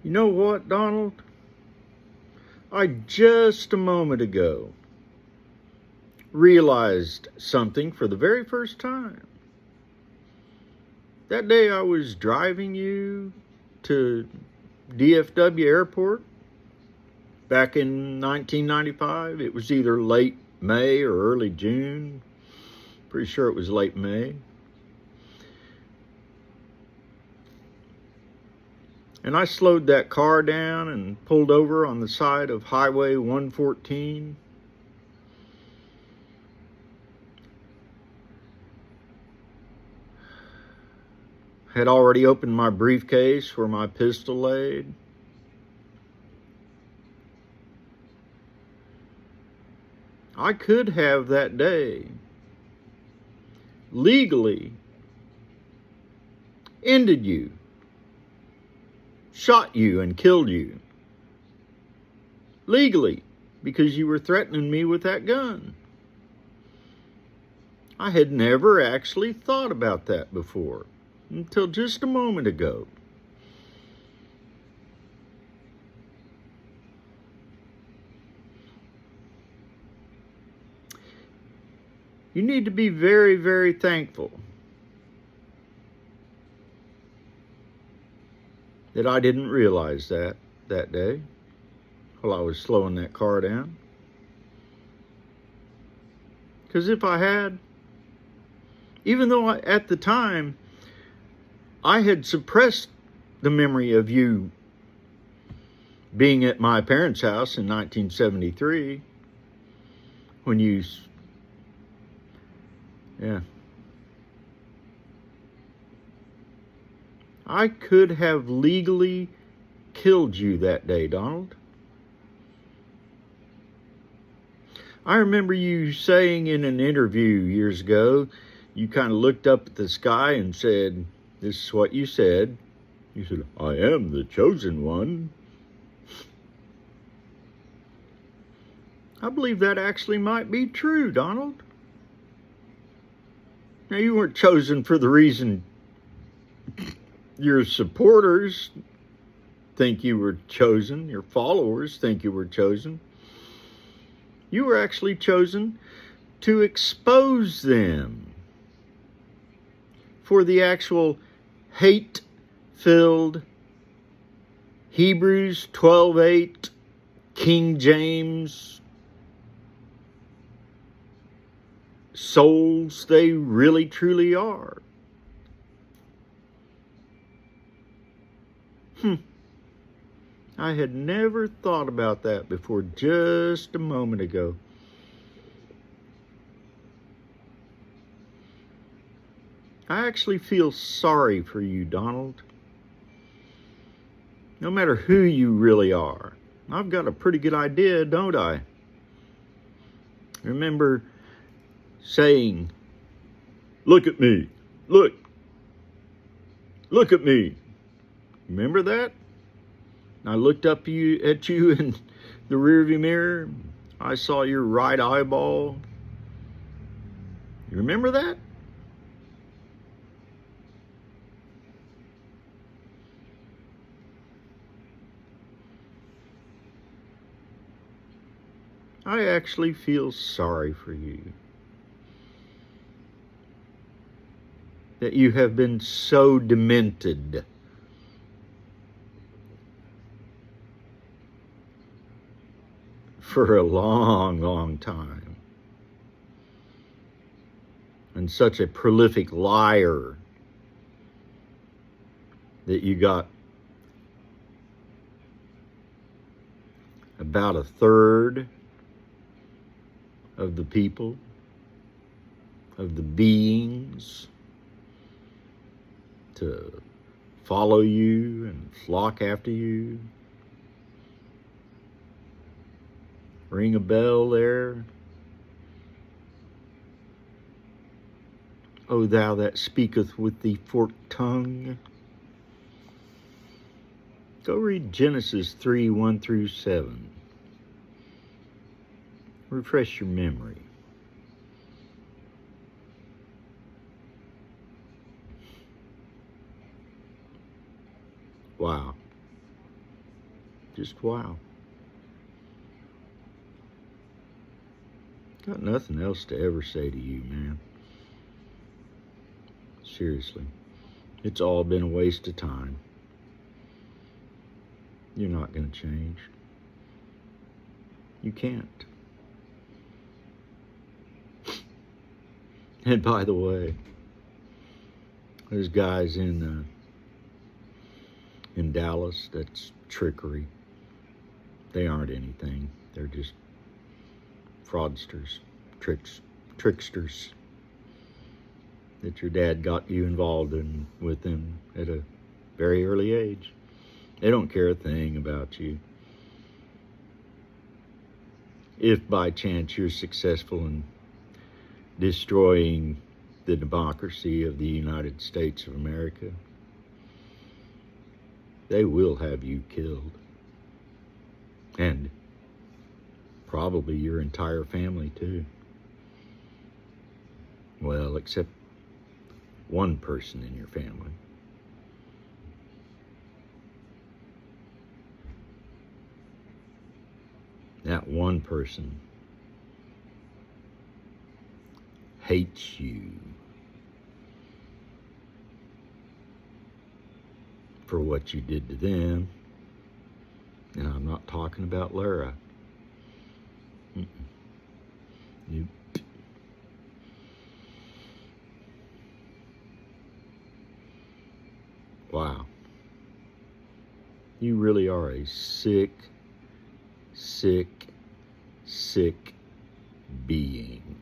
You know what, Donald? I just a moment ago realized something for the very first time. That day I was driving you to DFW Airport back in 1995. It was either late May or early June. Pretty sure it was late May. And I slowed that car down and pulled over on the side of Highway 114. Had already opened my briefcase where my pistol laid. I could have that day legally ended you, shot you and killed you. Legally, because you were threatening me with that gun. I had never actually thought about that before until just a moment ago. You need to be very, very thankful that I didn't realize that day while I was slowing that car down. Because if I had, even though at the time I had suppressed the memory of you being at my parents' house in 1973 when you, I could have legally killed you that day, Donald. I remember you saying in an interview years ago, you kind of looked up at the sky and said, this is what you said. You said, I am the chosen one. I believe that actually might be true, Donald. Now, you weren't chosen for the reason your supporters think you were chosen, your followers think you were chosen. You were actually chosen to expose them for the actual hate-filled Hebrews 12:8 King James souls they really truly are. I had never thought about that before just a moment ago. I actually feel sorry for you, Donald. No matter who you really are. I've got a pretty good idea, don't I? Remember saying, look at me, look at me. Remember that? I looked up at you in the rearview mirror. I saw your right eyeball. You remember that? I actually feel sorry for you. That you have been so demented. For a long, long time. And such a prolific liar that you got about a third of the people, of the beings, to follow you and flock after you. Ring a bell there. O thou that speaketh with the forked tongue. Go read Genesis 3:1-7. Refresh your memory. Wow. Just wow. Got nothing else to ever say to you, man. Seriously. It's all been a waste of time. You're not going to change. You can't. And by the way, there's guys in Dallas that's trickery. They aren't anything. They're just fraudsters, tricksters that your dad got you involved with them at a very early age. They don't care a thing about you. If by chance you're successful in destroying the democracy of the United States of America, they will have you killed. And probably your entire family too. Well, except one person in your family. That one person hates you for what you did to them. And I'm not talking about Lara. Nope. Wow. You really are a sick, sick, sick being.